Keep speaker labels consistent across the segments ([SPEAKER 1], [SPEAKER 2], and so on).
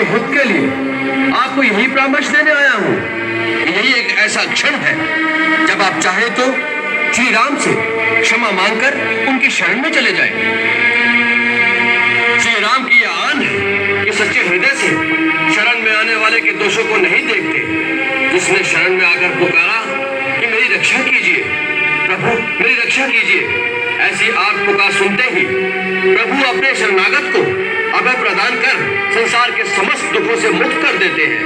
[SPEAKER 1] आपके हित के लिए आपको यही परामर्श देने आया हूँ। यही एक ऐसा क्षण है जब आप चाहे तो श्री राम से क्षमा मांगकर उनकी शरण में चले जाएं। श्री राम की यह आन है कि सच्चे हृदय से शरण में आने वाले के दोषों को नहीं देखते। जिसने शरण में आकर पुकारा कि मेरी रक्षा कीजिए प्रभु, मेरी रक्षा कीजिए, ऐसी आग पुकार सुनते ही प्रभु अपने शरणागत को अभय प्रदान कर संसार के समस्त दुखों से मुक्त कर देते हैं।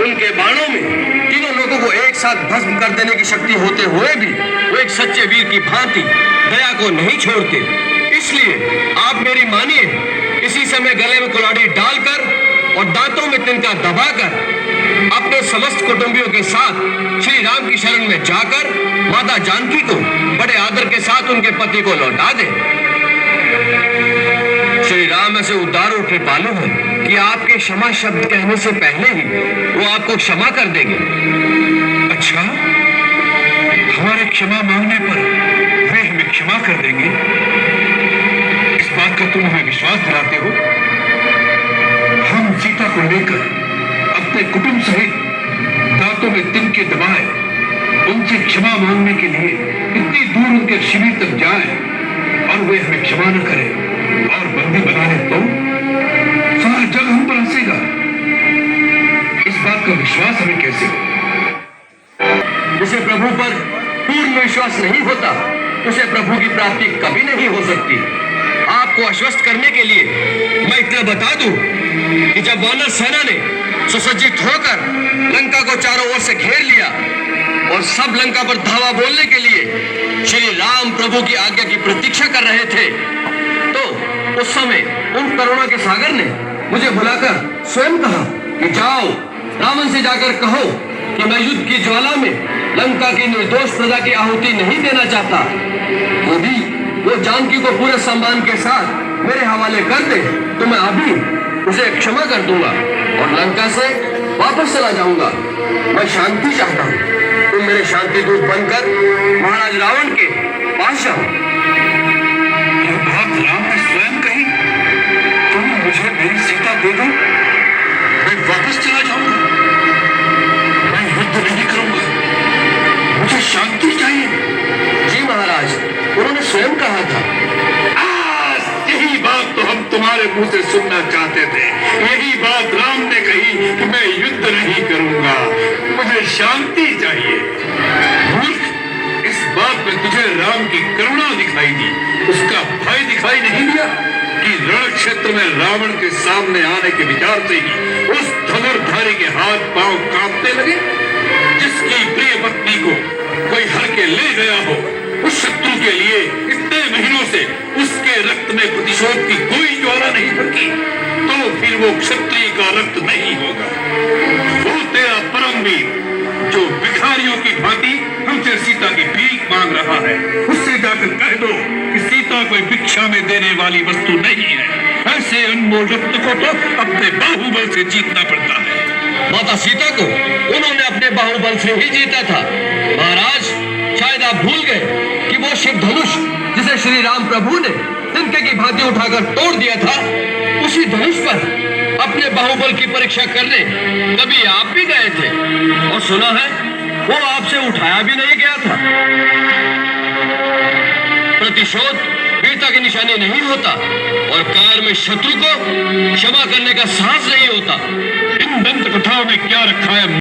[SPEAKER 1] उनके बाणों में तीनों लोगों को एक साथ भस्म कर देने की शक्ति होते हुए भी वो एक सच्चे वीर की भांति दया को नहीं छोड़ते। इसलिए आप मेरी मानिए, इसी समय गले में कुल्हाड़ी डालकर और दांतों में तिनका दबाकर अपने समस्त कुटुंबियों के साथ श्री राम की शरण में जाकर माता जानकी को बड़े आदर के साथ उनके पति को लौटा दें। श्री राम ऐसे उदार और कृपालु हैं कि आपके क्षमा शब्द कहने से पहले ही वो आपको क्षमा कर देंगे।
[SPEAKER 2] अच्छा, हमारे क्षमा मांगने पर वे हमें क्षमा कर देंगे, इस बात का तुम हमें विश्वास दिलाते हो? हम सीता को लेकर अपने कुटुंब सहित दांतों में तिनके दबाए उनसे क्षमा मांगने के लिए इतनी दूर उनके शिविर तक जाएं और वे हमें क्षमा न करें और बंदी बना ले तो सारा जग हम पर हंसेगा। इस बात का विश्वास हमें कैसे हो?
[SPEAKER 1] जिसे प्रभु पर पूर्ण विश्वास नहीं होता उसे प्रभु की प्राप्ति कभी नहीं हो सकती। आपको आश्वस्त करने के लिए मैं इतना बता दूं कि जब वानर सेना ने सुसज्जित होकर लंका को चारों ओर से घेर लिया और सब लंका पर धावा बोलने के लिए श्री राम प्रभु की आज्ञा की प्रतीक्षा कर रहे थे, तो उस समय उन करुणा के सागर ने मुझे बुलाकर स्वयं कहा कि जाओ रावण से जाकर कहो कि मैं युद्ध की ज्वाला में लंका की निर्दोष प्रजा की आहुति नहीं देना चाहता। यदि वो जानकी को पूरे सम्मान के साथ मेरे हवाले कर दे तो मैं अभी उसे क्षमा कर दूंगा और लंका से वापस चला जाऊंगा। मैं शांति चाहता हूँ, तुम मेरे शांति दूत बनकर महाराज रावण के पास जाओ।
[SPEAKER 2] यह बात राम ने स्वयं कही? तुम मुझे मेरी सीता दे दो, मैं वापस चला जाऊंगा। मैं युद्ध नहीं करूंगा, मुझे शांति चाहिए।
[SPEAKER 1] जी महाराज, उन्होंने स्वयं कहा था।
[SPEAKER 2] यही बात तो हम तुम्हारे मुंह से सुनना चाहते थे। यही बात राम ने कही कि मैं युद्ध नहीं करूंगा, मुझे शांति चाहिए। मूर्ख, इस बात में तुझे राम की करुणा दिखाई दी, उसका भय दिखाई नहीं दिया कि रण क्षेत्र में रावण के सामने आने के विचार से ही उस धनुर्धारी के हाथ पांव कांपने लगे। जिसकी प्रिय पत्नी को कोई हर के ले गया हो, उस शत्रु के लिए इतने महीनों से उसके रक्त में प्रतिशोध की कोई ज्वाला नहीं भड़की, तो फिर वो क्षत्रिय का रक्त नहीं होगा। वो तेरा परम वीर जो भिखारियों की भांति हमसे सीता की भीख मांग रहा है, उससे जाकर कह दो कि सीता कोई भिक्षा में देने वाली वस्तु नहीं है। ऐसे अनमोल रक्त को तो अपने बाहुबल से जीतना पड़ता है।
[SPEAKER 1] माता सीता को उन्होंने अपने बाहुबल से ही जीता था। महाराज, शायद आप भूल गए कि वो शिव धनुष जिसे श्री राम प्रभु ने तिनके की भांति उठाकर तोड़ दिया था, उसी धनुष पर अपने बाहुबल की परीक्षा करने कभी आप भी गए थे और सुना है वो आपसे उठाया भी नहीं गया था। प्रतिशोध वीरता की निशानी नहीं होता और काल में शत्रु को क्षमा करने का साहस नहीं होता।
[SPEAKER 2] इन दंत कथाओं में क्या रखा है?